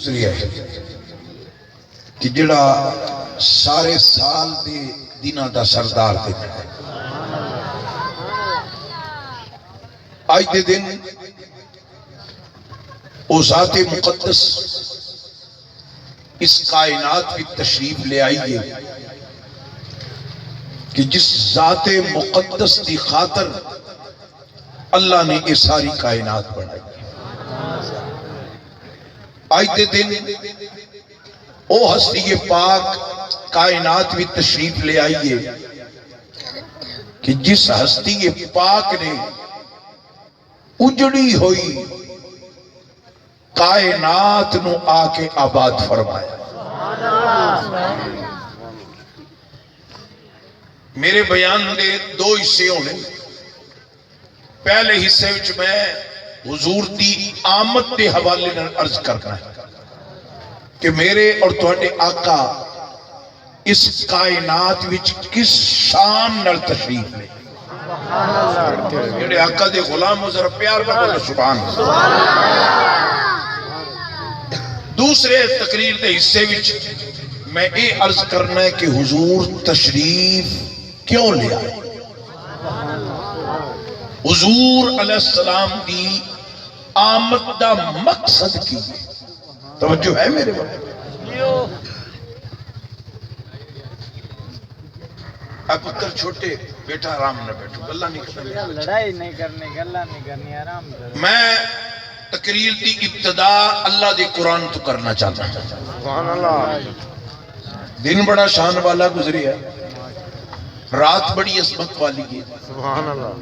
ذریعہ ہے کہ جڑا سارے سال دے دنوں دا سردار دیکھا ہے. آج دے دن او ذات مقدس اس کائنات کی تشریف لے آئیے کہ جس ذات مقدس کی خاطر اللہ نے یہ ساری کائنات بنائی. آج دے دن او ہستی پاک کائنات بھی تشریف لے آئیے کہ جس ہستی پاک نے اجڑی ہوئی کائنات نو آ کے آباد فرمایا. میرے بیان دے دو حصے ہونے. پہلے حصے وچ میں حضور دی آمد دے حوالے نال عرض کرنا ہے کہ میرے اور تواڈے آقا اس کائنات وچ کس شان نال تشریف لے. جڑے آقا دے غلام ہو ذرا پیار نال بولو سبحان اللہ. دوسرے تقریر دے حصے وچ میں یہ عرض کرنا ہے کہ حضور تشریف کیوں لے آئے. حضور علیہ السلام دی آمد دا مقصد کی توجہ ہے میرے بابا. اے پتر چھوٹے بیٹا آرام نہ بیٹھو گلا نہیں کرنی لڑائی نہیں کرنی گلا نہیں کرنی آرام کرو. میں تقریر دی ابتدا اللہ دے قرآن تو کرنا چاہتا ہوں. سبحان اللہ. دن بڑا شان والا گزری ہے, رات بڑی عظمت والی ہے. سبحان اللہ.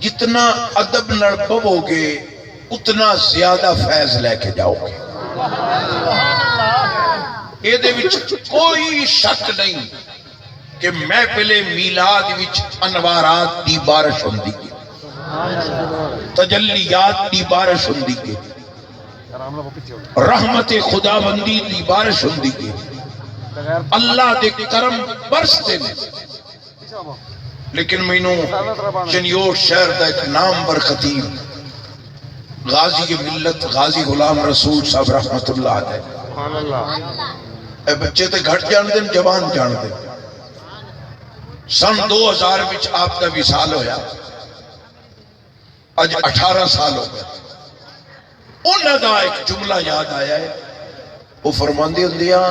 جتنا ادب نال پڑھو گے اتنا زیادہ فیض لے کے جاؤ گے. یہ دے وچ کوئی شک نہیں کہ محفل میلاد وچ انوارات دی بارش ہوندی ہے, تجلیات دی بارش ہوندی ہے, رحمت خداوندی دی بارش ہوندی ہے, اللہ دے کرم برستے نے. لیکن مینوں چنیوٹ شہر دا ایک نامور خطیب غازی ملت غازی غلام رسول صاحب رحمت اللہ علیہ, سبحان اللہ. اے بچے تے گھٹ جان دیں جوان جان دیں. سن 2000 وچ آپ کا وصال ہویا, اج 18 سال ہو گئے. انہاں دا ایک جملہ یاد آیا ہے, وہ فرماندے ہوندیاں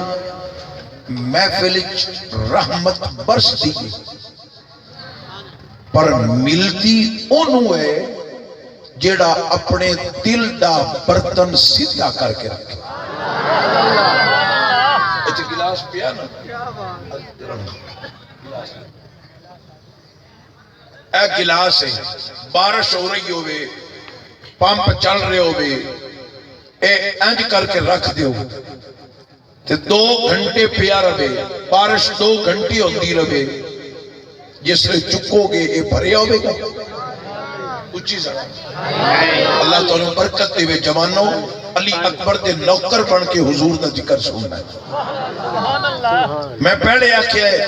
محفل وچ رحمت برسدی ہے پر ملتی انہوں ہے جیڑا اپنے دل دا برتن سیدھا کر کے رکھے. ایتھے گلاس پیا نا, اے گلاس ہے, بارش ہو رہی ہوئے, پمپ چل رہے ہوئے, اے انج کر کے رکھ دیو تے 2 گھنٹے پیا رہے, بارش 2 گھنٹے ہوندی رہے, جس نے چکو گے اے بھریا ہوئے گا. اچھی ذرا اللہ تعالیٰ برکت دے وے. جوانوں علی اکبر دے نوکر بن کے حضور دا ذکر سننا ہے. میں پہلے آکھیا ہے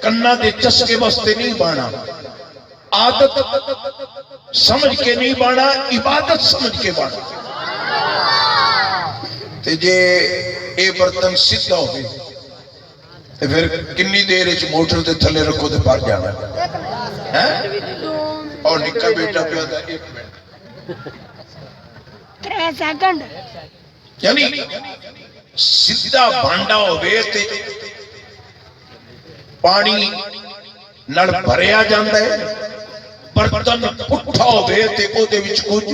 کنا دے چسکے واسطے نہیں بانا, عادت سمجھ کے نہیں بانا, عبادت سمجھ کے بانا. تے جے اے برتن سیدھا ہو گئے تے پھر کنی دیر اچ موٹر دے تھلے رکھو تے بھر جانا ہے. اور نکا بیٹا پہ آدھا 1 منٹ 3 سیکنڈ یعنی سیدھا بھانڈا ہوئے تے پانی نل بھریا جاندہ ہے, برتن پٹھا ہوئے تے او دے وچ کچھ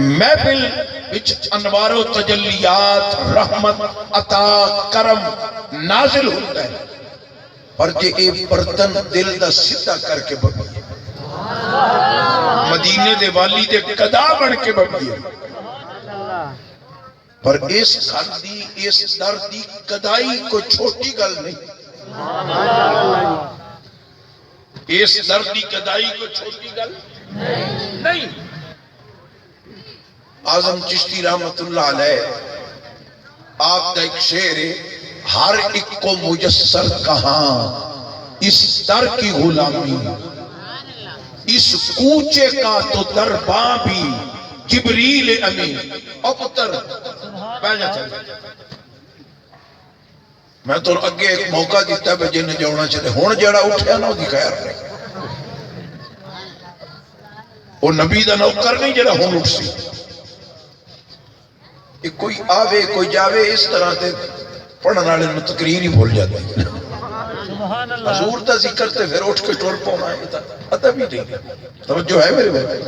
محفل وچ انوار و تجلیات رحمت عطا کرم نازل ہوتا ہے. پر جے اے برتن دل دا سیدھا کر کے بگی مدینے دے والی دے قدا بن کے بگی پر اس گھر دی اس در دی قدائی کو چھوٹی گل نہیں. اس در دی قدائی کو چھوٹی گل نہیں. اعظم چشتی رحمت اللہ علیہ آپ کا ایک شعر ہے, ہر ایک کو مجسر کہاں اس در کی غلامی, اس کوچے کا تو درباں بھی جبریل امین او پتر بیٹھ جا چل میں تو اگے ایک موقع دیتا ہے جن جانا چلے ہون جڑا اٹھیا نا دی خیر نہیں وہ نبی دا نوکر نہیں جڑا ہون اٹھ سی کوئی آوے کوئی جاوے اس طرح تے پڑھن والے نوں تقریر ہی بھول جاتی حضور دا ذکر تے پھر اٹھ کے ٹر پاؤنا ہے ادب ہی نہیں توجہ ہے میرے بھائی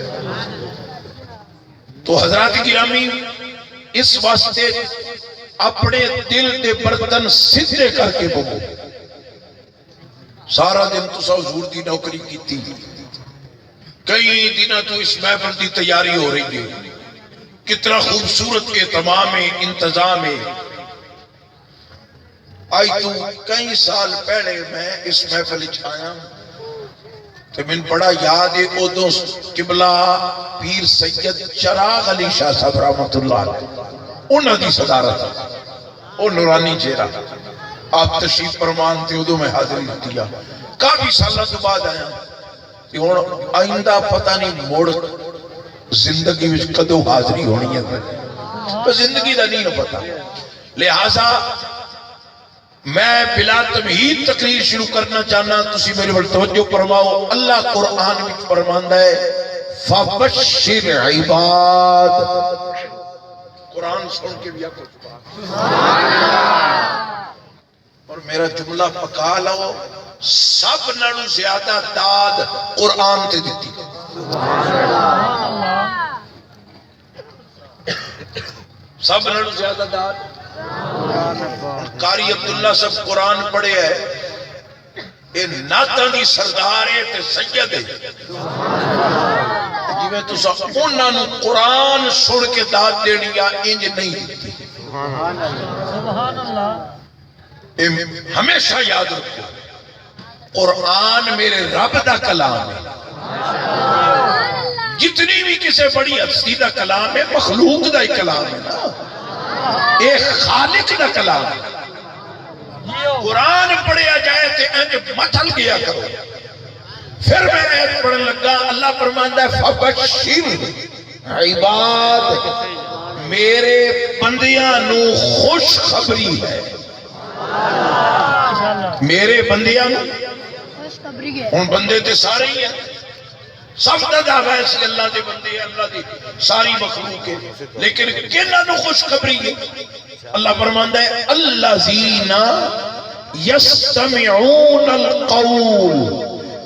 تو حضرات گرامی اس واسطے اپنے دل دے برتن سدھے کر کے بگو سارا دن تسا حضور دی نوکری کیتی کئی دنوں تو اس محفل دی تیاری ہو رہی ہے کتنا خوبصورت اہتمام انتظام ہے آئی تو کئی سال پہلے میں اس محفل آیا تو من بڑا یاد ہے ادو قبلہ پیر سید چراغ علی شاہ صاحب رحمت اللہ علیہ انہوں دی صدارت او نورانی چہرہ آپ تشریف فرمان تھے ادو میں حاضری دیا کافی سالہ تو بعد آیا آئندہ پتہ نہیں موڑ زندگی میں کدو حاضری ہونی ہے تو زندگی دا نہیں پتا لہذا میں بلا تمہید تقریر شروع کرنا چاہنا تسی میرے بڑھ توجہ فرماؤ اللہ قرآن میں فرماندہ ہے فَبَشِّرْ عِبَاد قرآن سن کے بھی آپ کو اور میرا جملہ پکا لو سب نڑو زیادہ داد قرآن تے دیتی سب نڑو زیادہ داد قاری عبداللہ سب قرآن پڑھے ہے اے ناتاں دی سردار ہے تے سید ہے جی میں تو سب انہاں نو قرآن سن کے داد دینی یا انج نہیں دیتی سبحان اللہ ہمیشہ یاد رکھو قرآن میرے رب دا کلام ہے جتنی بھی کسی بڑی ہستی دا کلام ہے مخلوق دا ہی کلام ہے نا ایک خالق دا کلام ہے قرآن پڑھیا جائے تے انج مچل گیا کرو پھر میں ایت پڑھن لگا اللہ فرماندا ہے فبشر عباد میرے بندیاں نو خوش خبری ہے میرے بندیاں نو ہن بندے تے سارے ہی ہیں سب دا دعویٰ ہے کہ اللہ دے بندے اللہ دی ساری مخلوق ہے لیکن کنہاں نو خوش خبری ہے اللہ فرماندا ہے الذین یستمعون القول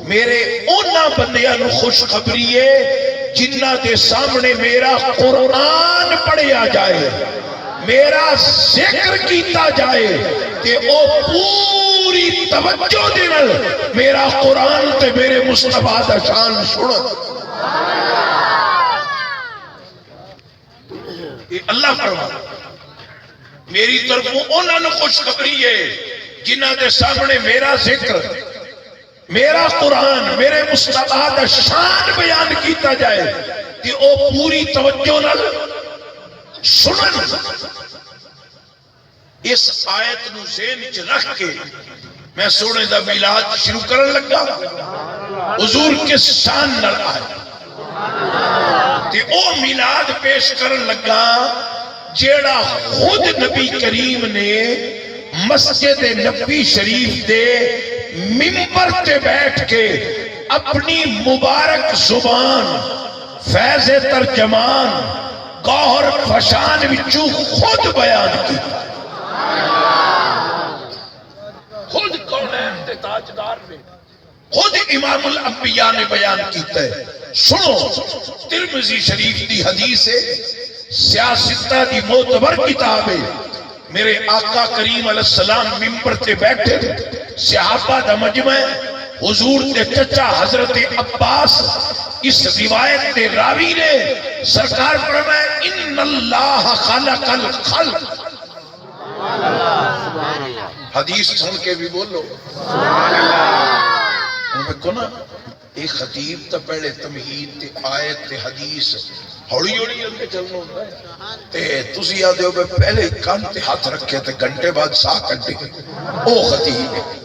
میرے انہاں بندیاں نو خوش خبری ہے جنہاں دے سامنے میرا قرآن پڑھیا جائے میرا ذکر کیتا جائے کہ او پوری توجہ دینل میرا قرآن تے میرے مصطفیٰ دا شان سنو اللہ فرماتا میری طرفوں انہوں نے خوش خبری ہے جنہاں دے سامنے میرا ذکر میرا قرآن میرے مصطفیٰ دا شان بیان کیتا جائے کہ او پوری توجہ نال سنن اس آیت نو ذہن وچ رکھ کے میں سونے دا میلاد شروع کرن لگا حضور کے شان نال آئے تے او میلاد پیش کرن لگا جیڑا خود نبی کریم نے مسجد نبی شریف دے منبر تے بیٹھ کے اپنی مبارک زبان فیض ترجمان گوہر فشان وچوں خود بیان کی خود کونین دے تاجدار نے خود امام الانبیاء نے بیان کیتا ہے سنو ترمذی شریف دی حدیث ہے سیاستہ دی معتبر کتاب ہے میرے آقا کریم علیہ السلام منبر تے بیٹھے صحابہ دا مجمع حضور تے چچا حضرت عباس اس روایت تے راوی نے سرکار فرمائے ان اللہ خلق الخلق حدیث سن کے بھی بولو انہوں کہنا ایک خطیب تا پہلے تمہید تے آیت تے حدیث ہوڑی ہوڑی انکے چلنا ہوتا ہے تے تسی آدھے ہو پہلے کان تے ہاتھ رکھے تے گھنٹے بعد ساہ کٹے او خطیب ہے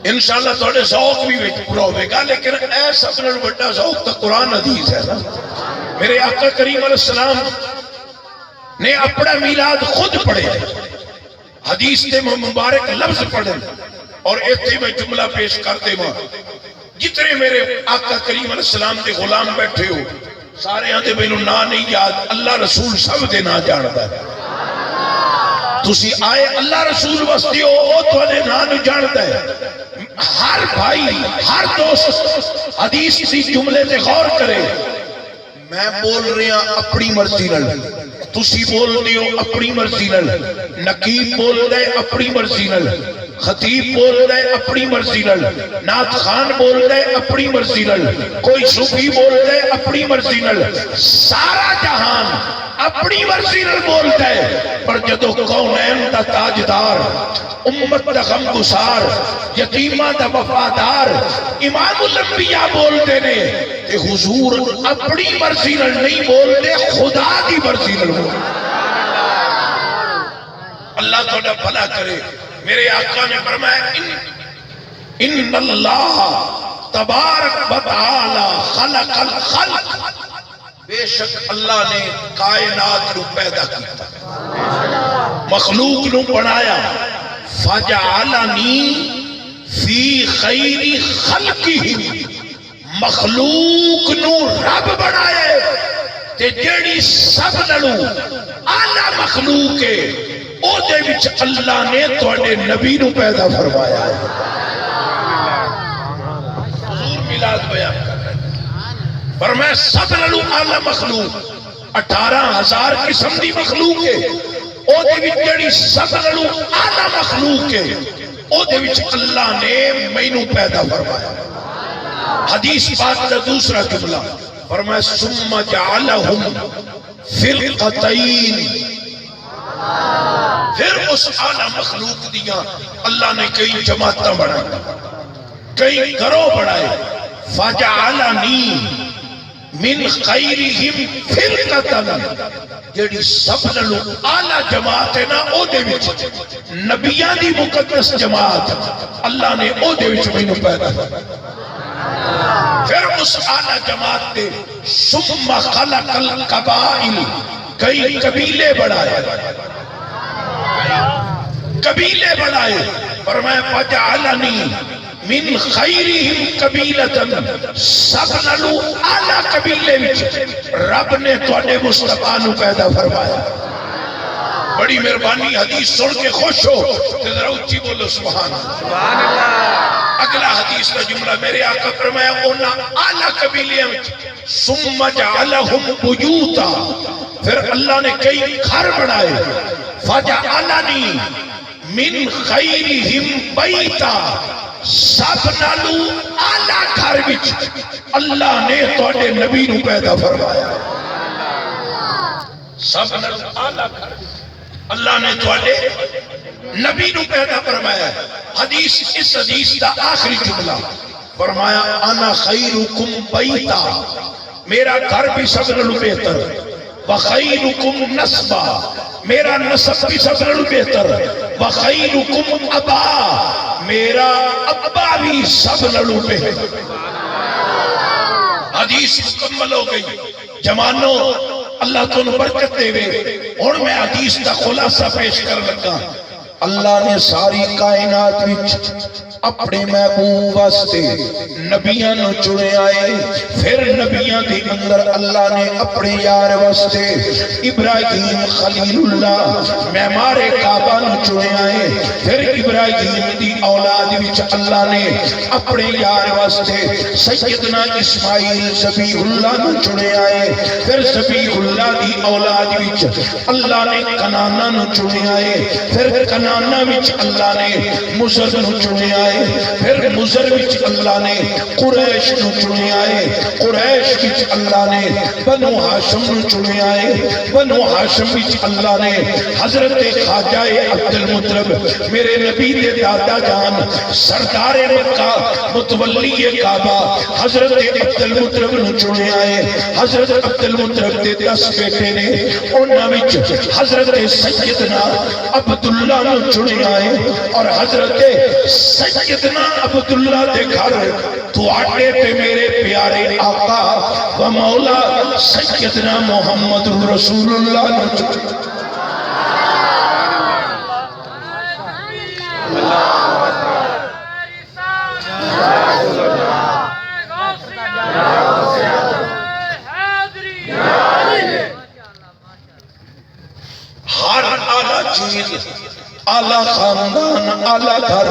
انشاءاللہ تھوڑے ذوق بھی پورا ہوئے گا، لیکن اے سب نے بڑا ذوق تو قرآن حدیث ہے نا۔ میرے آقا کریم علیہ السلام نے اپنا میلاد خود پڑھے، حدیث دے مبارک لفظ پڑھے، اور ایتھے میں جملہ پیش کر دے ماں جتنے میرے آقا کریم علیہ السلام دے غلام بیٹھے ہو سارے آدھے میں نہ نہیں یاد، اللہ رسول سب دے نہ جانتا ہے۔ تسی آئے اللہ رسول وستی ہو وہ تھوڑے نہ جانتا ہے۔ ہر بھائی ہر دوست حدیث سی جملے تے غور کرے۔ میں بول رہا اپنی مرضی نال، تسی بول رہے ہو اپنی مرضی نال، نقیب بول رہے اپنی مرضی نال، خطیب بول رہے اپنی مرضی نال، نعت خان بول رہے اپنی مرضی نال، کوئی صوفی بول رہے اپنی مرضی نال، سارا جہان اپنی مرضی نال بولتا ہے، پر جدو کونین دا تاجدار، امت دا غمگسار، یتیمہ دا وفادار امام الانبیاء بولتے نے کہ حضور اپنی مرضی نال نہیں بولتے، خدا دی مرضی نال بولتے۔ اللہ تھوڑا بھلا کرے۔ میرے آقا نے فرمایا ان اللہ تبارک و تعالی خلق الخلق، بے شک اللہ نے کائنات نو پیدا کیا، مخلوق نو بنایا، فجعلنی فی خیر خلقہ، مخلوق نو رب بنائے تے جیڑی سب نلو اعلی مخلوق ہے او دے وچ اللہ نے تواڈے نبی نو پیدا فرمایا ہے۔ حضور میلاد بیان کر رہے ہیں، فرمایا سب نلو اعلی مخلوق 18,000 قسم دی مخلوق ہے، او دے وچ جڑی سب نلو اعلی مخلوق ہے او دے وچ اللہ نے مینوں پیدا فرمایا۔ حدیث پاک دا دوسرا جملہ فرمایا ثم جعلہم فرقتین، پھر اس اعلی مخلوق دیا اللہ نے کئی جماعتیں بڑھائیں، کئی گروہ بڑھائے، فجعلنی من خیرہم فرقتن، جیڑی سب نلو اعلی جماعت ہے نا او دے وچ نبیان دی مقدس جماعت اللہ نے او دے وچ مینوں پیدا فرمایا۔ پھر اس اعلی جماعت نے ثم خلق القبائل، کئی قبیلے بڑھائے، قبیلے بڑھائے، فرمایا فجعلنی من خیرہم قبیلتن، سب نلو اعلی قبیلے وچ رب نے تواڈے مصطفیٰ نو پیدا فرمایا۔ بڑی مہربانی، حدیث سن کے خوش ہو تے ذرا اونچی بولو سبحان اللہ۔ اگلا حدیث کا جملہ میرے آقا فرمایا اونا اعلی قبیلے وچ ثم جعلہم بیوتا، پھر اللہ نے کئی گھر بنائے، فجعلنی من خیرہم بیتا، سب نالو اعلی گھر وچ اللہ نے تواڈے نبی نو پیدا فرمایا۔ سب نالو اعلی گھر اللہ نے تواڈے نبی نو پیدا فرمایا۔ حدیث اس حدیث دا آخری جملہ فرمایا انا خیرکم بیتا، میرا گھر بھی سب نالو بہتر، وخیرکم نسبا، میرا نسب بھی سب نالو بہتر، وخیرکم ابا، میرا ابا بھی سب نالو بہتر۔ حدیث مکمل ہو گئی۔ جمانو اللہ تو برکت دے وے، اور میں حدیث کا خلاصہ پیش کر لگا۔ اللہ نے ساری کائنات وچ اپنے محبوب واسطے نبیاں نو چنے آئے، پھر نبیاں دی اندر اللہ نے اپنے یار واسطے ابراہیم خلیل اللہ معمار کعبہ نو چنے آئے، پھر ابراہیم دی اولاد وچ اللہ نے اپنے یار واسطے سیدنا اسماعیل ذبیح اللہ نو چنے آئے، پھر ذبیح اللہ دی اولاد وچ اللہ نے کنانہ نو چنے آئے، پھر کنانہ وچ اللہ نے مزر نو چنے آئے، پھر مزر وچ اللہ نے قریش نو چنے آئے، قریش وچ اللہ نے بنو ہاشم نو چنے آئے، بنو ہاشم وچ اللہ نے حضرت خواجہ عبد المطلب میرے نبی دے دادا جان سردار مکہ متولی کعبہ حضرت عبد المطلب نو چنے آئے۔ حضرت عبد المطلب دے 10 بیٹے نے، انہاں وچ حضرت سیدنا عبداللہ نو چنے آئے اور حضرت سیدنا عبداللہ دے گھر تواڈے تے میرے پیارے آقا و مولا سیدنا محمد رسول اللہ نے چنے ہر اعلیٰ چیز اعلیٰ خاندان اعلیٰ گھر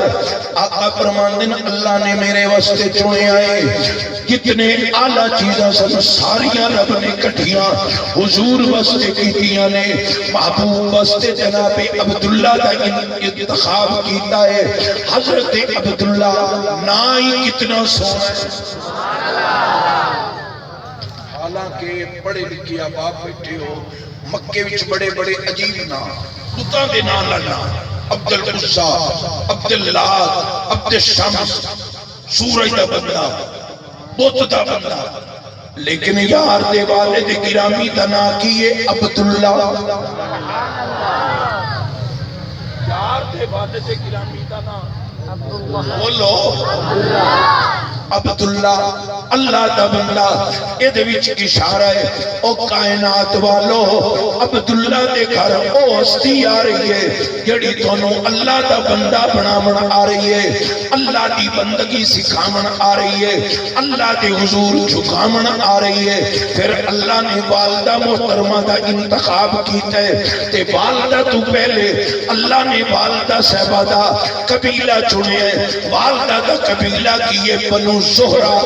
آقا فرماندے ہیں اللہ نے میرے واسطے چنے آئے کتنے اعلیٰ چیزاں سب ساریاں رب نے کٹھیاں حضور واسطے کیتیاں نے محبوب واسطے جناب عبداللہ دا انتخاب کیتا ہے حضرت عبداللہ نا ہی کتنا سونا ہے حالانکہ پڑھے لکھے آپ بیٹھے ہو مکے وچ بڑے بڑے عجیب نام بتاں دے نام لگنا عبد العزا عبد اللات عبد الشمس سورج دا بندہ بت دا بندہ لیکن یار دے والد گرامی دا نام کیے عبداللہ یار دے والد گرامی دا نام بولو عبداللہ اللہ دا بندہ اے دے وچ اشارہ ہے او کائنات والو عبداللہ دے گھر او ہستی آ رہی ہے جڑی تانوں اللہ دا بندہ بناون آ رہی ہے اللہ دی بندگی سکھاون آ رہی ہے اللہ دے حضور جھکاون آ رہی ہے پھر اللہ نے والدہ محترمہ دا انتخاب کیتا ہے تے والدہ تو پہلے اللہ نے والدہ صاحبہ دا قبیلہ چنے ہے والدہ دا قبیلہ کیے بنو زہرہ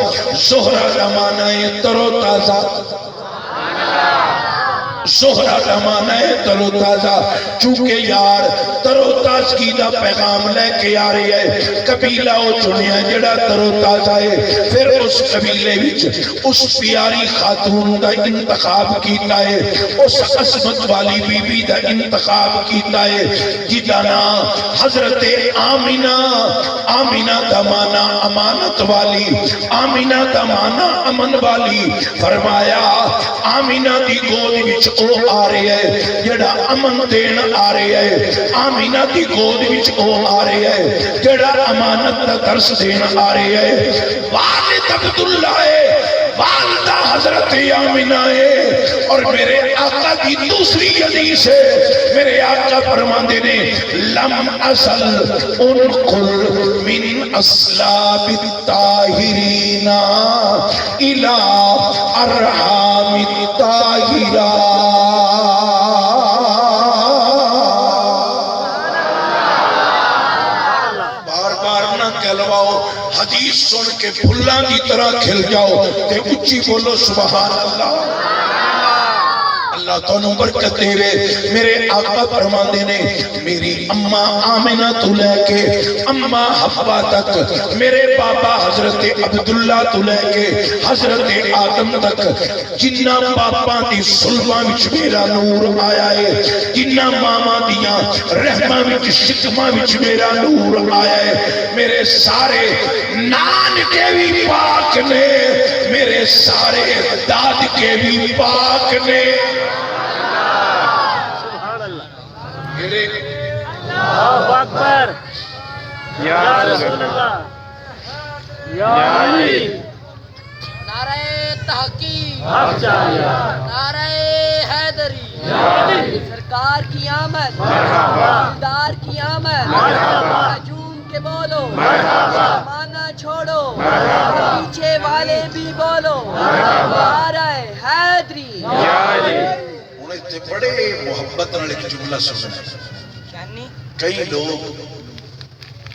زہرہ کا معنی ہے تر و تازہ زہرہ کا معنی ہے تر و تازہ چونکہ یار تر و تازگی دا پیغام لے کے آ رہی ہے قبیلہ او چنیا جڑا تر و تازہ ہے پھر اس قبیلے وچ اس پیاری خاتون دا انتخاب کیتا ہے اس عظمت والی بی بی دا انتخاب کیتا ہے جدا نام حضرت آمینہ آمینہ دا معنی امانت والی آمینہ دا معنی امن والی فرمایا آمینہ دی گود وچ او آ رہے ہے جڑا امن دین آ رہے ہے آمینہ دی گود وچ او آ رہے ہے جڑا امانت دا درس دین آ رہے ہے والد عبداللہ ہے والدہ حضرت آمینہ ہے اور میرے آقا کی دوسری حدیث ہے میرے آقا فرماندے نے لم ازل انقل من اسلاب الطاہرین الى ارحام الطاہرہ حدیث سن کے پھلاں کی طرح کھل جاؤ تے اچھی بولو سبحان اللہ اللہ تانوں برکت دے رہے میرے آقا فرماندے نے میری اماں آمنہ تو لے کے اماں حوا تک میرے بابا حضرت عبداللہ تو لے کے حضرت آدم تک جنہ باپاں دی سلواں وچ میرا نور آیا ہے جنہ ماما دیاں رحماں وچ شکماں وچ میرا نور آیا ہے میرے سارے نان کے بھی پاک نے میرے سارے داد کے بھی پاک نے اللہ اکبر یا رسول اللہ یا علی نعرہ تحقیق نعرہ حیدری سرکار کی آمد دار کی آمد ہجوم کے بولو مانا چھوڑو پیچھے والے بھی بولو نعرہ حیدری انہیں تے بڑے محبت نال ایک جملہ سننا کئی لوگ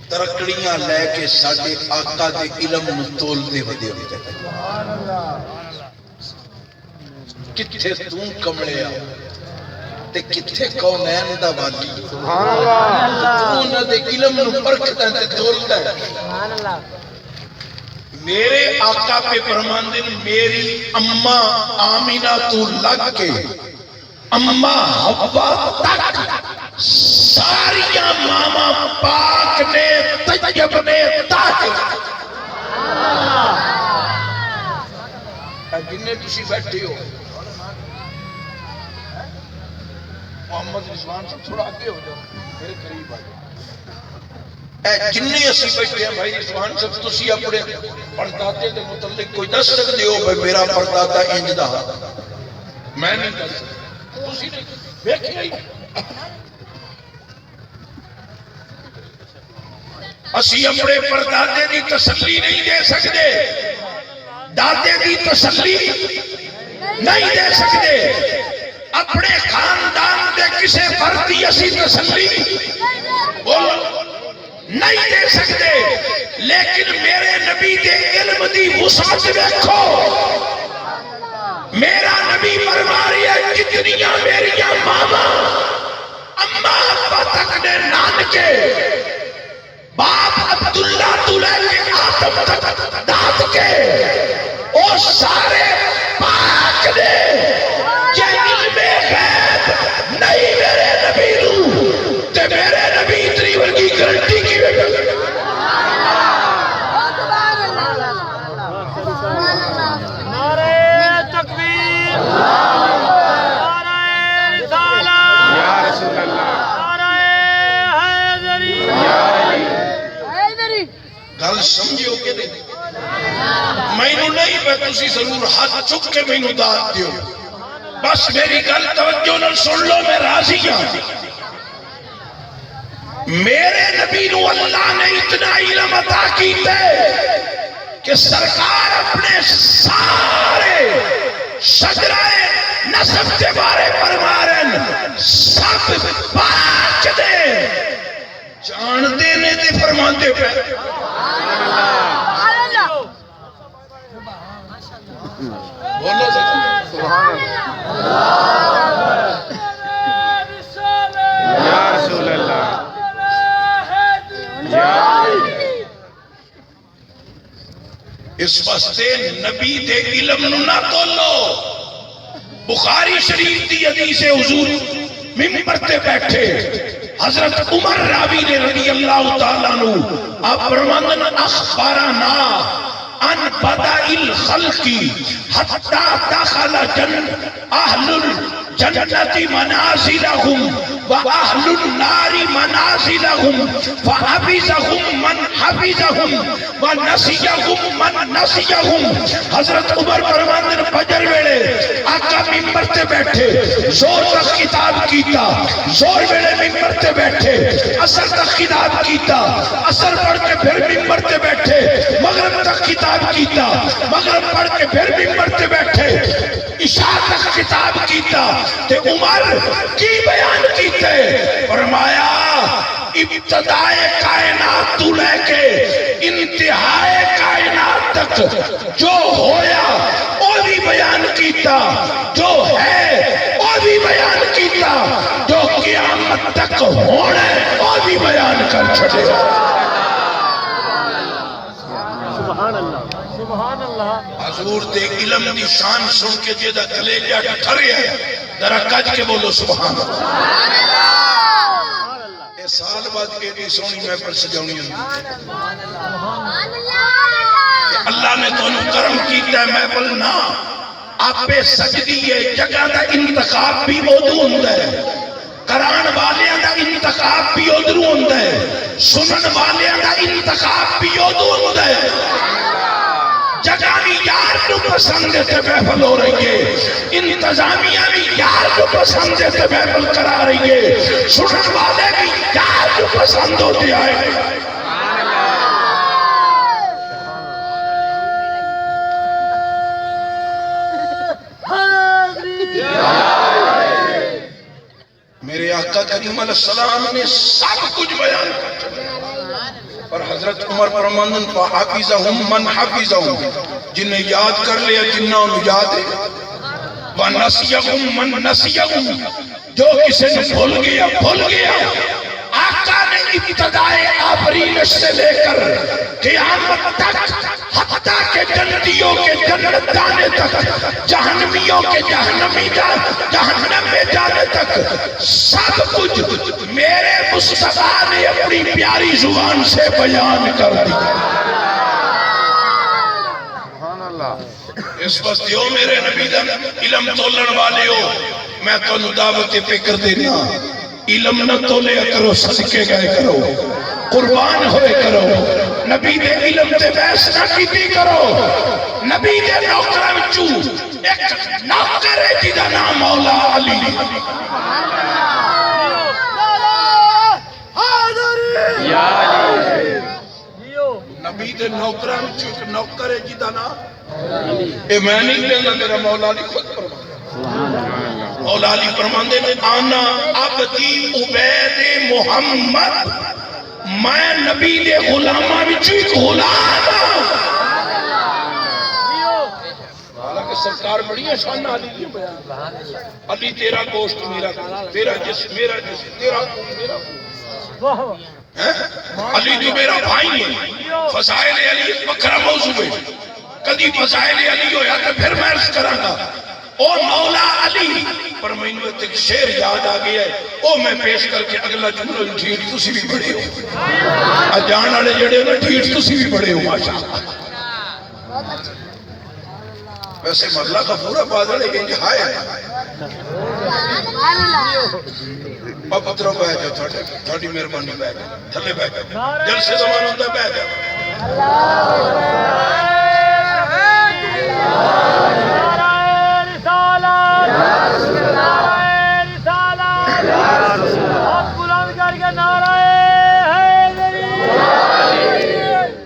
ترکڑیاں لے کے ساڑھے آقا دے علم نتول دے ودے ہوتے کتھے توں کمڑے آؤ تے کتھے کونین دا والی توں نہ دے علم نو پرکھتا ہے تے دولتا ہے میرے آقا پہ فرماندن میری اماں آمینہ تو لگ کے اماں حوا تک ساریاں ماما پاک نے طیب نے طاہر جنہیں تسی بیٹھے ہو محمد رضوان سے تھوڑا آگے ہو جاؤ، میرے قریب آ جاؤ۔ اے جننے اسی بیٹھے ہیں بھائی رضوان صاحب، تسی اپنے پردادے دے متعلق کوئی دس سکتے ہو بھائی میرا پردادا انج دا؟ میں نہیں دس سکتا، تسی نہیں دیکھیا ہی۔ اسی اپنے پردادے دی تسلی نہیں دے سکتے، دادے دی تسلی نہیں دے سکتے، اپنے خاندان دے کسے فرد دی اسی تسلی بولو نہیں دے سکتے، لیکن میرے نبی دے علم دی وسعت دیکھو۔ میرا نبی فرما رہی ہے کتنیاں میریاں ماما اماں ابا تک نے نانکے باپ عبداللہ تو لے کے آدم تک داد کے او سارے پاک نے کہ علم غیب نہیں میرے نبی رو تے میرے نبی اتنی ورگی گرنٹی کی نعرہ تکبیر، نعرہ رسالت، یا رسول اللہ، نعرہ حیدری، گل سمجھو کہ نہیں؟ مینوں نہیں پہ تسی ضرور ہاتھ چک کے مینوں داد دیو، بس میری گل توجہ نہ سن لو، میں راضی ہوں۔ میرے نبی نو اللہ نے اتنا علم عطا کیتے کہ سرکار اپنے سارے شجرہ نسب کے بارے فرمارن سب پاک دے جانتے نے تے فرماتے پہ۔ بولو سبحان اللہ، یا رسول اللہ، اس واسطے نبی دے علم نو نہ تولو۔ بخاری شریف دی حدیث حضور ممبر تے بیٹھے حضرت عمر راوی نے رضی اللہ تعالیٰ عنہ آپ فرماندن اخبارنا ان بداء الخلق حتی دخل اہل الجنت منازلہم واہل النار منازلہم فحفظہم من حفظہم ونسیہم من نسیہم۔ حضرت عمر فرماندن فجر ویلے آقا ممبر تے بیٹھے زور تک کتاب کیتا، زور ویلے ممبر تے بیٹھے اثر تک کتاب کیتا، اثر پڑھ کے پھر ممبر تے بیٹھے مغرب تک کتاب کیتا، مغرب پڑھ کے پھر ممبر تے بیٹھے عشاء تک کتاب کیتا۔ تے عمر کی بیان کیتے فرمایا ابتدائے کائنات تو لے کے انتہائے کائنات تک جو ہویا وہ بھی بیان کیتا، جو ہے وہ بھی بیان کیتا، جو قیامت تک ہونا ہے وہ بھی بیان کر چھڑے۔ سبحان اللہ، سبحان اللہ، حضور دے علم دی شان سن کے جیدہ کلیجہ ٹھرے ہے، ذرا کج کے بولو سبحان اللہ۔ اے سال بعد ایڈی سونی میں پر سجاؤنی ہوں اللہ نے تو انہوں کرم کیتا ہے میں بلنا آپ سجدی ہے جگہ دا انتخاب بھی ادھو ہوندہ ہے، کران والیاں دا انتخاب بھی ادھو ہوندہ ہے، سنن والیاں دا انتخاب بھی ادھو ہوندہ ہے۔ جگہ بھی یار کو پسند ہے تے محفل ہو رہی ہے، انتظامیہ بھی یار کو پسند ہے تے محفل کرا رہی ہے، سنن والے بھی یار کو پسند ہوتے آئے۔ میرے آقا کریم علیہ السلام نے سب کچھ بیان کر چکا، اور حضرت عمر فرماندن فحافظہم من حافظہم، جنہیں یاد کر لیا جنہ انہوں یاد ہے، ونسیہم من نسیہم، جو کسی نے بھول گیا۔ آقا نے ابتدائے آفرین سے لے کر قیامت تک حتیٰ کہ جنتیوں کے جنت جانے تک، جہنمیوں کے جہنم میں جانے تک سب کچھ میرے مصطفیٰ نے اپنی پیاری زبان سے بیان کر دیا۔ سبحان اللہ، اس بس دیو میرے نبی دا علم تولن والے ہو، میں تو دعوت پہ کر دینا علم نہ تولے کرو صدقے گئے کرو قربان ہوئے کرو نبی دے علم تے بحث نہ کیتی کرو نبی دے نوکراں وچوں ایک نوکر ہے جدا نام مولا علی یا علی نبی دے نوکراں وچوں ایک نوکر ہے جدا نام اے میں نہیں کہنا میرا مولا علی خود فرماتا مولا علی فرماندے نے آنا عبدی عبید محمد میں نبی دے غلاماں وچوں ایک غلام ہوں حالانکہ سرکار بڑی شان علی کی بیان علی تیرا گوشت میرا گوشت تیرا جسم میرا جسم تیرا خون میرا خون علی تو میرا بھائی ہے فضائل علی ایک بکرا موضوع ہے کدی فضائل علی ہویا تو پھر میں عرض کراں گا او مولا علی پر میں انہوں ایک شعر یاد آ گیا ہے او میں پیش کر کے اگلا جملہ ڈھیٹ تسی بھی بڑے ہو جان والے جڑے نا ڈھیٹ تسی بھی بڑے ہو ماشاءاللہ ویسے مطلع کا پورا بادل ہے کہ ہائے پتروں بہ جاؤ تھوڑی مہربانی بہ جاؤ تھلے بہ جاؤ جلسے زمان ہوتا ہے بہ جاؤ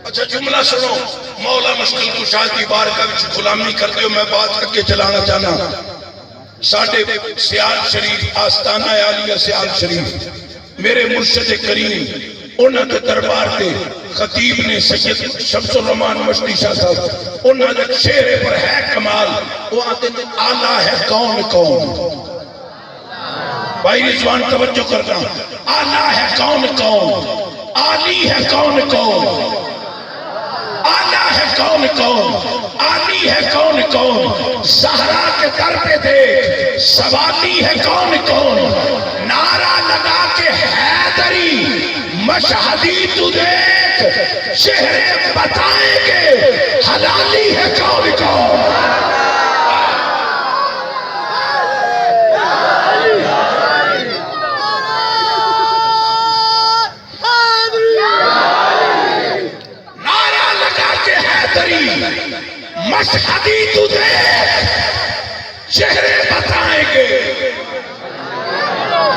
اچھا جملہ سنو مولا مشکل کشا کی بارگاہ وچ غلامی کر دیو میں بات کر کے چلانا چاہنا ساڑھے سیال شریف آستانہ عالیہ سیال شریف میرے مرشد کریم انہاں دے دربار دے خطیب نے سید شمس الرحمان مشتی شاہ صاحب انہاں دے شعر پر ہے کمال وہ آتے ہیں آلہ ہے کون کون بھائی رضوان توجہ کرنا آلہ ہے کون کون آلی ہے کون کون آلہ ہے کون کون آلی ہے کون کون زہرا کے در پہ دیکھ سوالی ہے کون کون نعرہ لگا کے حیدری مشہدی تو دیکھ چہرے بتائیں گے حلالی ہے کون کون مشہدی تو دیکھ چہرے بتائیں گے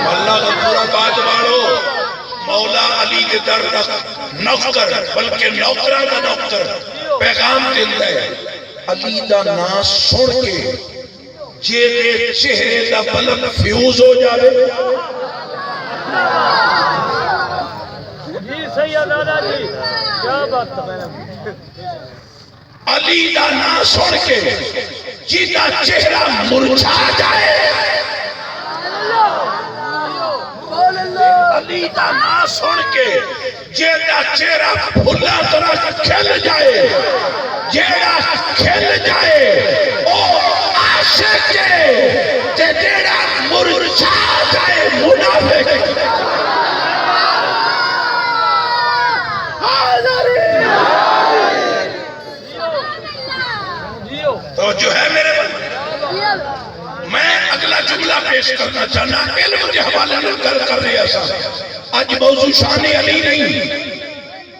اللہ کا پورا باج بارو مولا علی کے در تک نوکر بلکہ نوکران کا نوکر پیغام دیتا ہے علی دا نام سن کے جیدے چہرے دا بلب فیوز ہو جاوے جی سید دادا جی کیا بات ہے علی دا نام سن کے جیتا چہرہ مرجھا جائے علی دا نام سن کے جیتا چہرہ بھلا طرح کھل جائے جیڑا کھل جائے او عاشق کے جیڑا مرجھا جائے منافق تو جو ہے میرے بندے میں اگلا جملہ پیش کرنا چاہنا علم کے حوالے میں کر رہے ایسا آج موضوع شان علی نہیں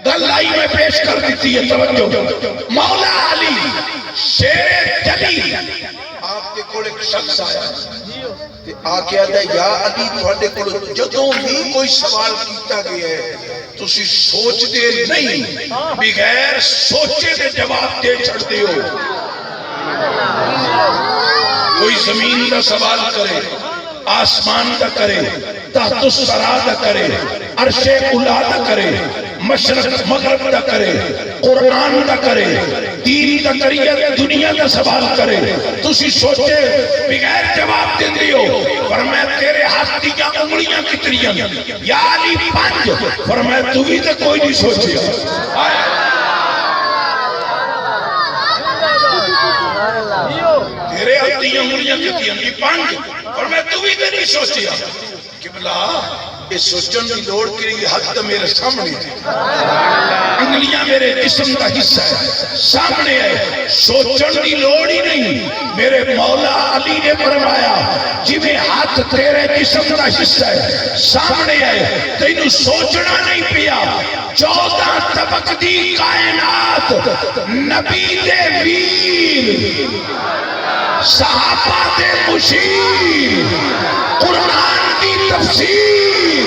گل آئی میں پیش کر دیتی ہے توجہ مولا علی شیر جلی آپ کے کول ایک شخص آیا آکے آدھا یا علی تھوڑے کول جدوں بھی کوئی سوال کیتا گیا ہے تسی سوچ دے نہیں بغیر سوچے دے جواب دے چھڑ دے ہو کوئی زمین کا سوال کرے آسمان کا کرے تحت السرا کا کرے عرش اولا کا کرے مشرق مغرب کا کرے قرآن کا کرے دین کا کرے دنیا کا سوال کرے تسی سوچے بغیر جواب دے دیو فرمایا تیرے ہاتھ دیا انگلیاں کتنی یا علی 5 فرمایا تو بھی تو کوئی نہیں سوچے تیرے ہاتھی انگلیاں کتنی 5 اور میں تو بھی نہیں سوچیا کہ بلا یہ سوچن کی لوڑ کے لیے حد میرے سامنے ہے انگلیاں میرے جسم کا حصہ ہے سامنے ہے سوچن کی لوڑ ہی نہیں میرے مولا علی نے فرمایا جی میں ہاتھ تیرے جسم کا حصہ ہے سامنے ہے تینوں سوچنا نہیں پیا 14 طبق دی کائنات نبی دے ویر صحابہ دے مشیر قرآن دی تفسیر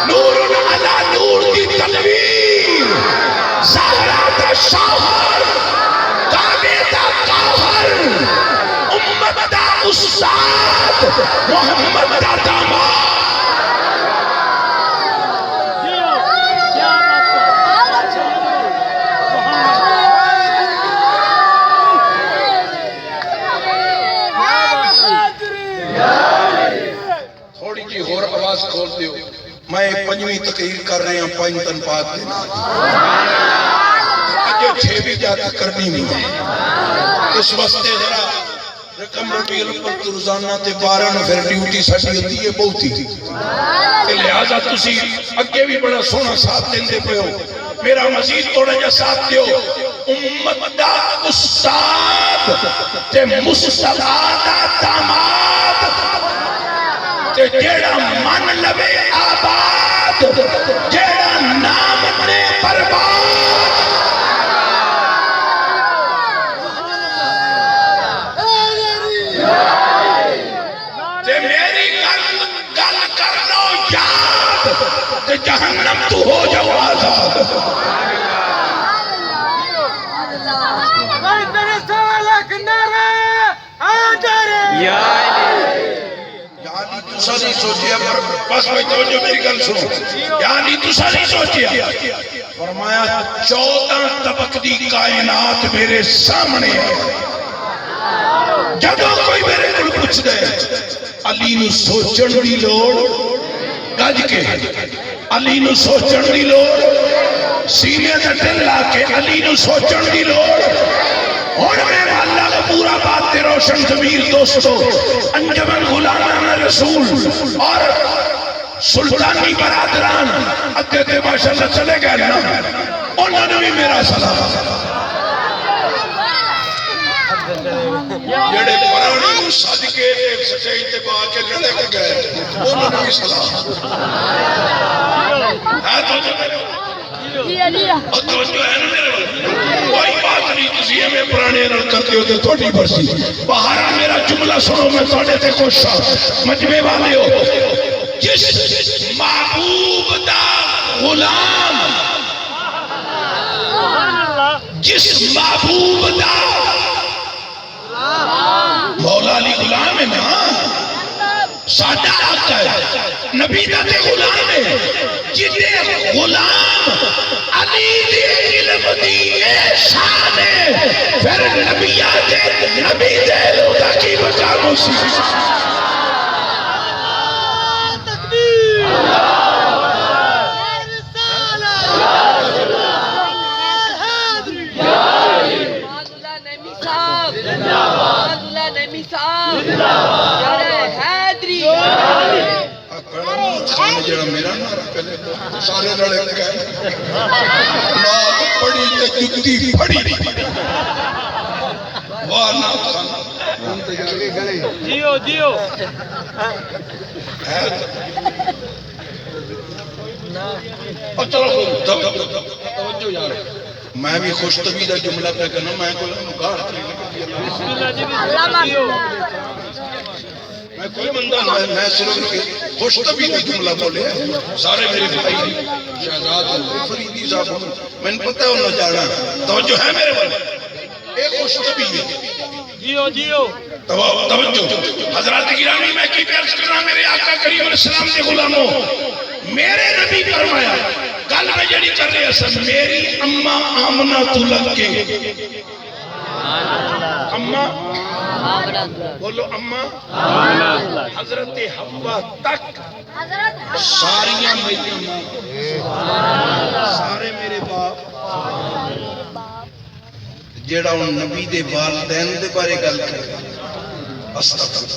نور علی نور دی تنویر زہرا دا شوہر کعبے دا قاہر امت دا استاد محمد دا داماد تھوڑی جی اور آواز کھول دیو میں پنجویں تقریر کر رہے ہیں پنج تن پاک دینا اجے 6 بھی جاتا کرنی نہیں اس واسطے ذرا رقم ربی پر روزانہ تے 12 نو پھر ڈیوٹی ساڈی ہوندی ہے بہت ہی لہذا تسی اگے بھی بڑا سونا ساتھ دیندے پے ہو میرا مزید تھوڑا جا ساتھ دیو امت دا استاد تے مصطفیٰ دا داماد تے جیڑا من لبے آباد جیڑا نام نے برباد تے میری گل کر لو یاد تے جہنم تو ہو جاؤ آزاد یعنی تسا نہیں سوچیا بس میں توجہ میری گل سنو یعنی تسا نہیں سوچیا فرمایا 14 طبق دی کائنات میرے سامنے ہے جدوں کوئی میرے کو پوچھ دے علی نو سوچن دی لوڑ گج کے علی نو سوچن دی لوڑ سینے تے دل لا کے علی نو سوچن دی لوڑ اور میرے اللہ کا پورا بات تے روشن ضمیر دوستو انجمن غلامان رسول اور سلطانی برادران ادھے تے ماشاءاللہ چلے گئے نا انہوں نے بھی میرا سلام جڑے پرانے صدقے تے سچائی تے با کے لڑے گئے انہوں نے بھی سلام ہے تو توجہ ہے نا میرے کوئی بات نہیں تسی میں پرانے رل کرتے ہو تو تھوڑی برسی باہر میرا جملہ سنو میں تھوڑے تے کوشا مجمع والے ہو جس محبوب دا غلام جس محبوب دا مولا علی غلام ہے نا سادہ آقا ہے نبی دا تے غلام ہے جتے غلام علی دی علم دی شان ہے پھر نبیات نبی دے لوٹا کی مقام اسی جڑا میرا نعرہ پہلے سارے لڑے گئے نات پڑی تے جتی پڑی واہ نات خانہ جیو جیو چلو توجہ یار میں بھی خوش طبیعہ جملہ پہ کرنا میں کوئی گاڑ میں کوئی بندہ میں صرف خوش طبیعہ جملہ بولے سارے میرے بھائی شہزاد فریدی صاحب میں نے پتہ ہے انہوں جانا توجہ ہے میرے بھائی ایک خوش طبیعہ جیو جیو توجہ حضرات گرامی میں کی پیارس کرنا میرے آقا کریم علیہ السلام کے غلاموں میرے نبی فرمایا گل میں جڑی کر رہے ہیں میری اماں آمنہ تو لگ کے اماں بولو اماں حضرت حوا تک ساریاں میری اماں سارے میرے باپ جیڑا ان نبی دے والدین دے بارے گل کرے استغفر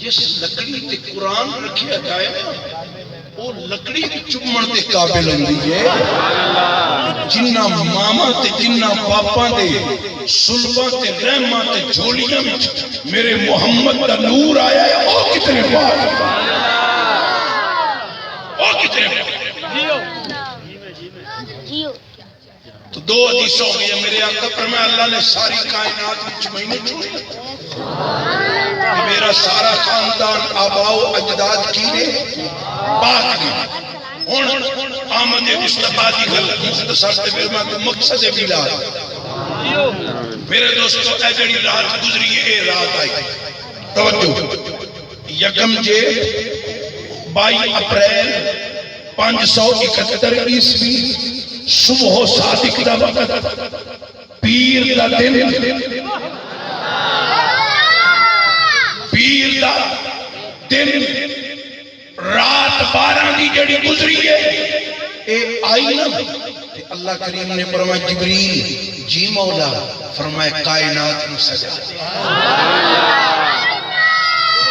جس لکڑی تے قرآن رکھیا جائے نا وہ لکڑی چمن دے قابل ہوندی ہے جنہ ماما تے جنہ پاپا دے سلباں تے رحماں تے جھولیاں وچ میرے محمد دا نور آیا ہے او کتنے پاک او کتنے پاک تو دو حدیث ہو گئی میرے آقا فرمایا اللہ نے ساری کائنات وچ مہینے چھوڑے میرا سارا خاندان آباؤ اجداد کی نے پاک نے آمد مصطفیٰ دی گل مختصر تے فرما کو مقصد میلاد میرے دوستو اے جڑی رات گزری اے رات آئی توجہ یکم جیٹھ 22 اپریل 571 عیسوی صبح صادق دا وقت پیر دا دن پیر دا دن رات 12 دی جڑی گزری ہے اے آئی نا اللہ کریم نے فرمایا جبریل جی مولا فرمایا کائنات میں سجا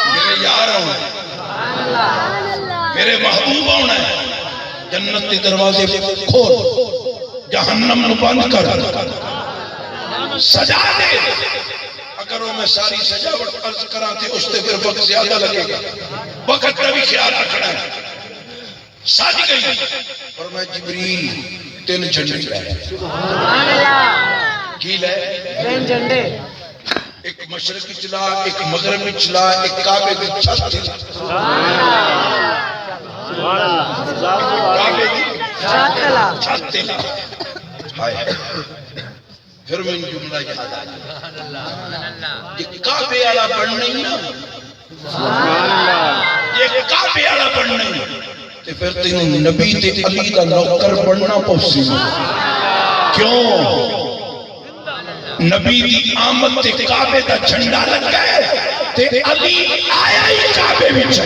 میرے یار ہونا ہے میرے محبوب ہونا ہے جنت کے دروازے کھول جہنم نو بند کر سجا دے اگر وہ میں ساری سجاوٹ عرض کرا تھے اس تے پھر وقت زیادہ لگے گا وقت کا بھی خیال رکھنا ہے سج گئی اور میں جبریل 3 جھنڈے لائے کی لائے 3 جھنڈے ایک مشرقی چلا ایک مغربی چلا ایک کعبے کی چھت تھی کعبے کی چھت تھی پھر میں جملہ یاد آیا یہ کعبے والا بن نہیں نا یہ کعبے والا بن نہیں تے پھر تینوں نبی تے علی دا نوکر بننا پوسی کیوں نبی دی آمد تے کعبے دا جھنڈا لگا ہے تے علی آیا ہی کعبے وچ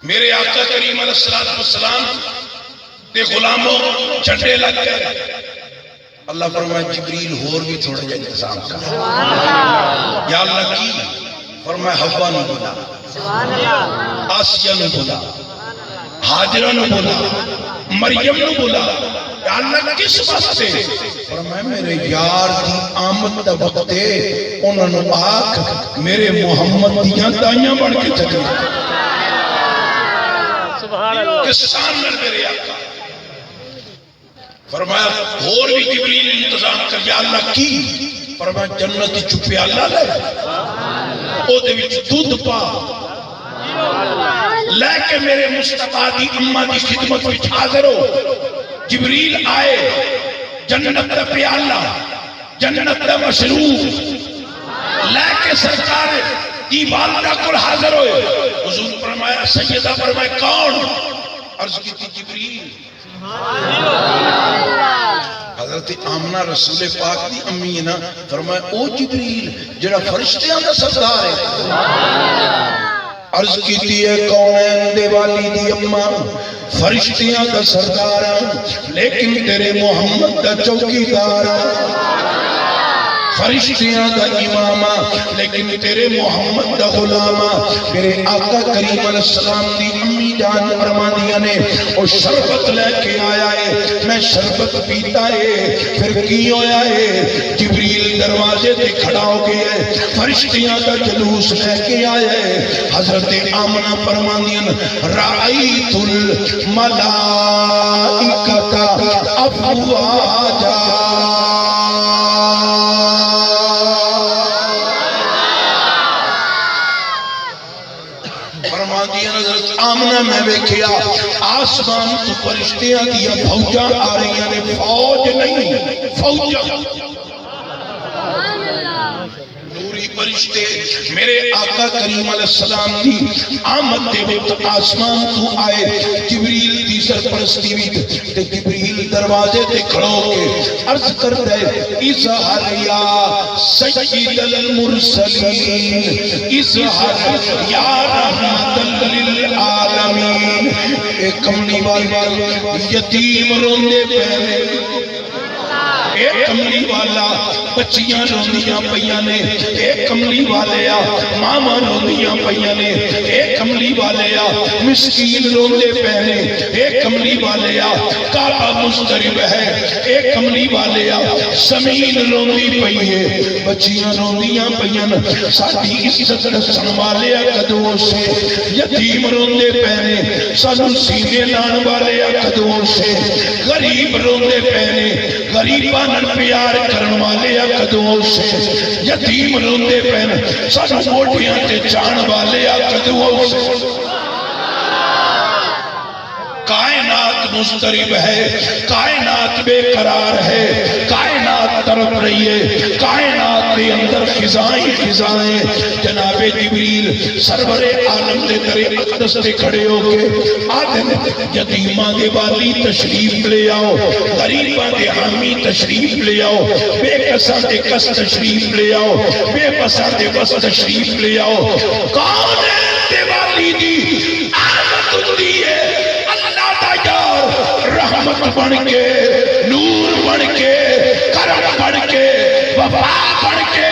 میرے آقا کریم علیہ السلام تے غلاموں جھنڈے لگ گئے اللہ فرمائے جبریل ہور بھی تھوڑا جا انتظام کر یا اللہ کی فرمائے حوا نو بولا آسیہ نو بولا حاجرہ نو بولا مریم نو بولا یا اللہ کس واسطے فرمائے میرے یار دی آمد دا وقت ہے انہوں نے آکھ میرے محمد دیاں دائیاں بڑھ کے چلی کس سامنے میرے آقا فرمایا اور بھی جبریل انتظام کر یا اللہ کی فرمایا جنتی چپے اللہ لے او دے وچ دودھ پا لے کے میرے مصطفیٰ دی امہ دی خدمت وچ حاضر ہو جبریل آئے جنت دا پیالہ جنت دا مشروب لے کے سرکار دی والدہ کو حاضر ہوئے حضور فرمایا سیدہ فرمایا کون عرض کی تھی جبریل حضرت آمنہ رسول پاک دی امی نا فرمایا او جبریل جڑا فرشتیاں دا سردار ہے عرض کی تھی ہے کونین دے والی دی اماں فرشتیاں دا سردار لیکن تیرے محمد دا چوکی دار فرشتیاں دا امامہ لیکن تیرے محمد دا غلامہ میرے آقا کریم علیہ السلام دی امی جان فرمانیاں نے وہ شربت لے کے آیا ہے میں شربت پیتا ہے پھر کی ہویا ہے جبریل دروازے تے کھڑا ہو گیا ہے فرشتیاں دا جلوس لے کے آیا ہے حضرت آمنہ فرمانیاں رائیت الملائکۃ افواجا حضرت آمنہ میں بیکھیا آسمان تو فرشتیاں دیا فوجاں آ رہی ہیں فوج نہیں فوجاں نوری فرشتے میرے آقا کریم علیہ السلام دی آمد دے وقت آسمان تو آئے جبریل دی سرپرستی بھی تے جبریل دروازے تے کھڑو کے عرض کر دے اظہر یا سید المرسلین اظہر یا رحمت للعالمین. ایک کملی والا یتیم روندے پہنے ایک کملی والا بچیاں روندیاں پیاں نے ایک کملی والے ماما روندیاں پیاں نے ایک کملی والے مسکین روندے پہنے ایک کملی والے کعبہ مضطرب ہے ایک کملی والے زمین روندی پئی ہے بچیاں روندیاں پیاں ساڈی عزت رسن والے قدموں سے یتیم روندے پہنے سانو سینے لان والے قدموں سے غریب روندے پہنے غریباں پیار کرن والے قدموں سے یتیم روندے پہن سانو موٹیاں تے جان والے قدموں سے. کائنات مضطرب ہے کائنات بے قرار ہے کائنات تڑپ رہی ہے کائنات کے اندر خزائیں خزائیں. جناب جبریل سرور عالم دے در اقدس تے کھڑے ہو کے آتے یتیماں دے والی تشریف لے آؤ غریباں دے حامی تشریف لے آؤ بے کساں دے کس تشریف لے آؤ بے بساں دے بس تشریف لے آؤ. کون دے والی دی آمد ہوتی ہے رحمت بن کے نور بن کے کرم بن کے وفا بن کے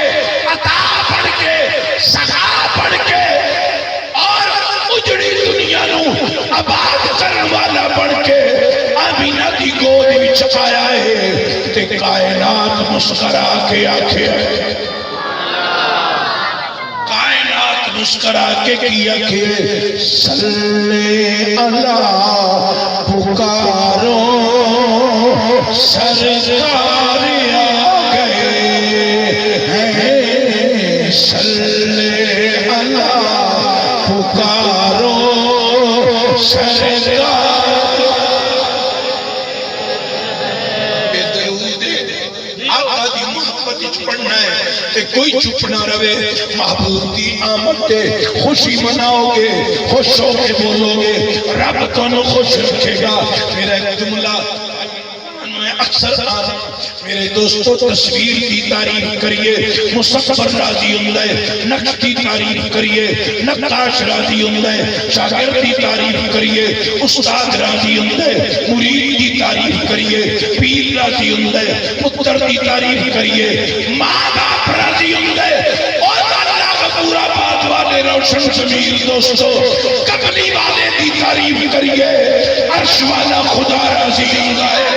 عطا بن کے سخا بن کے اور اجڑی دنیا نو آباد کرنے والا بن کے آمینہ دی گود وچ آیا ہے تے کائنات مسکرا کے آکھے کائنات مسکرا کے کیا کہ صلی اللہ پکارو سرکار آ گئے ہیں صلی اللہ پکارو سرکار. بے درود آقا دی محبت وچ پڑھنا ہے تے کوئی چپ نہ رہے. محبوب دی آمد تے خوشی مناؤ گے خوش ہو کے بولو گے رب تانوں خوش رکھے گا. میرا ایک جملہ اکثر میرے دوستو تصویر کی تعریف کریے مصور راضی ہوندے نقش کی تعریف کریے نقاش راضی ہوندے شاگرد کی تعریف کریے استاد راضی ہوندے مرید کی تعریف کریے پیر راضی ہوندے پتر کی تعریف کریے ماں باپ راضی ہوندے اور اللہ کا پورا بات والے روشن ضمیر دوستو کبلی والے کی تعریف کریے عرش والا خدا راضی ہوندہ ہے.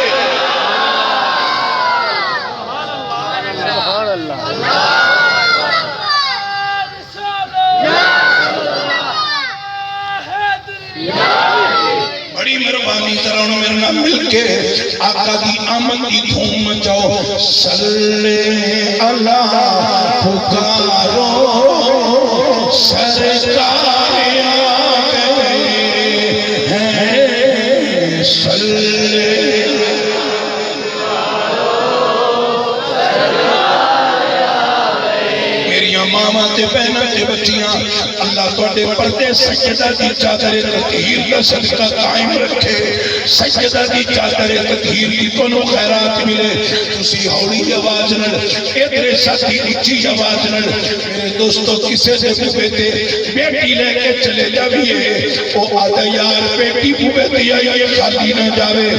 بڑی مہربانی کرو میرے نام مل کے آقا دی آمد کی دھوم مچاؤ. صلی اللہ پکارو سرکار آ گئے ہیں صلی ماما تے بہناں تے بچیاں اللہ تواڈے پردے سجدہ دی چادر تطہیر دا صدقہ قائم رکھے سجدہ دی چادر تطہیر دی تانوں خیرات ملے. تسی ہولی آواز نال ادھر ساتھی اچھی آواز نال میرے دوستو کسے دے بوے تے بیٹی لے کے چلے جاویے او آدھا یار بیٹی بوے تے آئیے خالی نہ جاوے.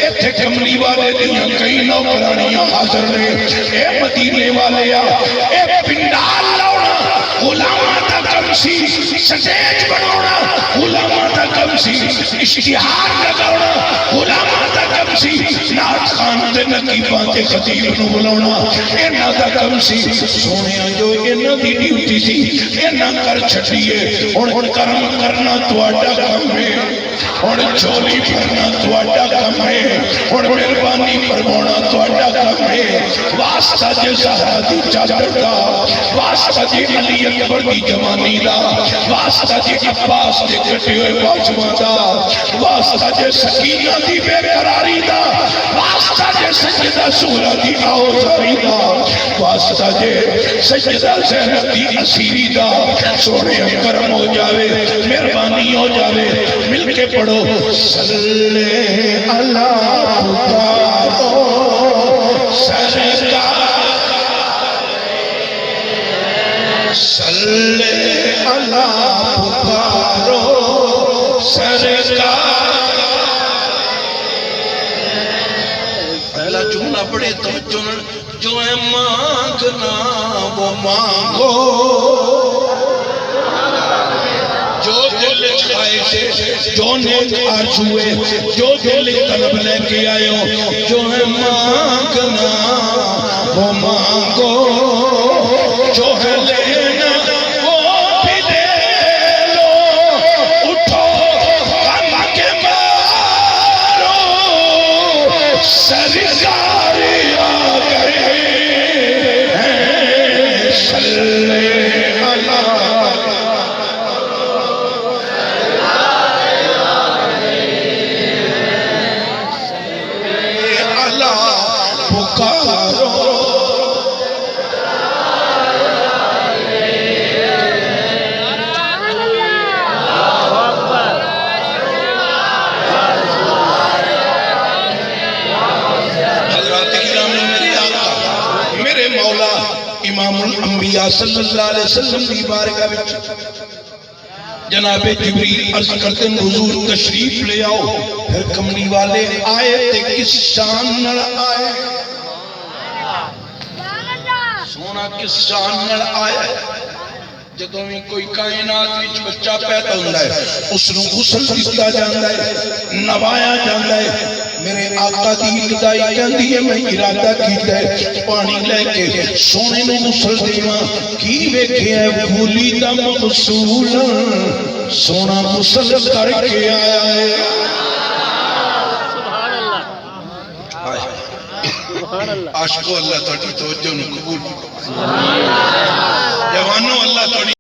ایتھے کملی والے دیاں کئی نوکرانیاں حاضر نے اے مدینے والے اے پنڈال غلامہ دا کم سی سٹیج بناونا غلامہ دا کم سی اشتہار لگاونا غلامہ دا کم سی نعت خان تے نقیباں تے خطیب نو بلاونا اینا دا کم سی. سونیاں جو اینا دی ڈیوٹی سی اینا کر چھٹیے ہن کرم کرنا تواڈا کم ہے. ہن چولی بھرنا تہاڈا کم ہے ہن مہربانی فرمانا تہاڈا کم ہے واسطہ جے زہرا دی چادر دا واسطہ جے علی اکبر دی جوانی دا واسطہ جے عباس دے کٹے ہوئے باجواں دا واسطہ جے سکینہ دی بے قراری دا واسطہ جے سجدہ سورہ دی آوازائی دا واسطہ جے سجدہ زینب دی اسیری دا سونے کرم ہو جاوے مہربانی ہو جاوے مل کے پڑھو صلی اللہ پکارو سرکار صلی اللہ پکارو سرکار پہلا جملہ پڑھے تو جو ہے مانگنا وہ مانگو جو دل خواہشے جو نیک آرزوئے جو دل طلب لے کے آئے ہو جو ہے مانگنا وہ مانگو جو ہے لینا وہ بھی دے لو اٹھو غم کے مارو سرکار آ گئے ہیں صلی اللہ امام الانبیاء صلی اللہ علیہ وسلم دی بارگاہ وچ جناب جبریل عرض کرتے ہیں حضور تشریف لے آؤ پھر کملی والے آئے تے کس شان نال آئے سونا کس شان نال آئے جدوں بھی کوئی کائنات وچ بچہ پیدا ہوندا ہے اس نوں غسل دتا جاندا ہے نوایا جاندا ہے میرے آقا دی ابتدائی کہندی ہے میں ارادہ کیتا ہے پانی لے کے سونے نوں غسل دیواں کی ویکھیا ہے بھولی دا مغسول سونا غسل کر کے آیا ہے سبحان اللہ عاشقو اللہ تہاڈی توجہ نوں قبول جوانو اللہ تہاڈی